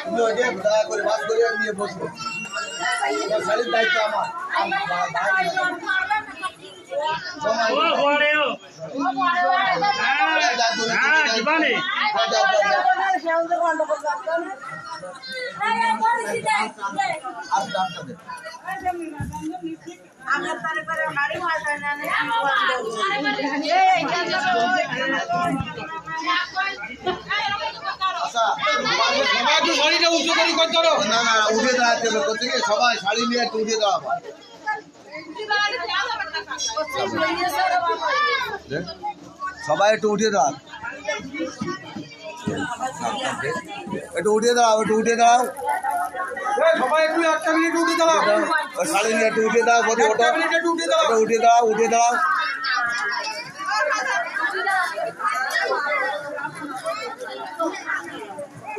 তুমি ওই যে দয়া করে বাস করে নিয়ে বসবো শাড়ির দায়িত্ব আমার না না উঠে দাঁড়াতে হবে কোথেকে সবাই শাড়ি নিয়ে একটু উঠে দাঁড়াবো সবাই একটু উঠে দাঁড়ান একটু উঠে দাঁড়াও একটু উঠে দাঁড়াও সবাই একটু একটা মিনিট উঠে দাঁড়াও শাড়ি নিয়ে একটু উঠে দাঁড়াও কোথায় ওটা উঠে দাঁড়াও উঠে দাঁড়াও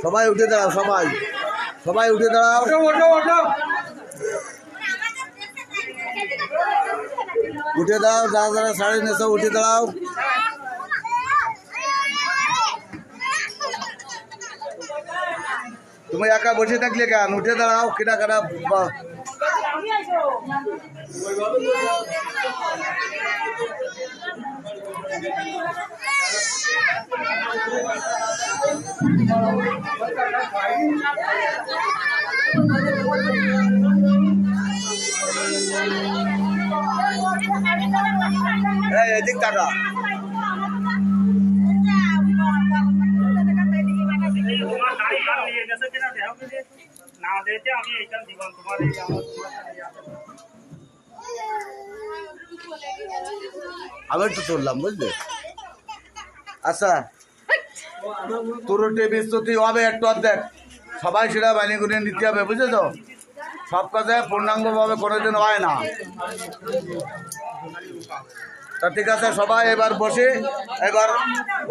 সবাই উঠে দাঁড়াও সবাই সবাই উঠে দাঁড়াও উঠে দাও যারা যারা শাড়ি নেছো উঠে দাঁড়াও তুমি একা বসে থাকলে কেন উঠে দাঁড়াও কেনা কাটা এদিক টাকা আমি তো চললাম বুঝলে আচ্ছা তোর বিস্তৃতি হবে একটু অর্ধেক সবাই সেটা বানিয়ে করে নিতে হবে বুঝেছ সব কাজে পূর্ণাঙ্গভাবে কোনোদিন হয় না তা ঠিক আছে সবাই এবার বসে এবার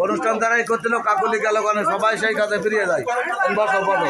অনুষ্ঠান দ্বারাই করছিল কাকুলি গেল কেন সবাই সেই কাজে ফিরিয়ে যায় বসো বলো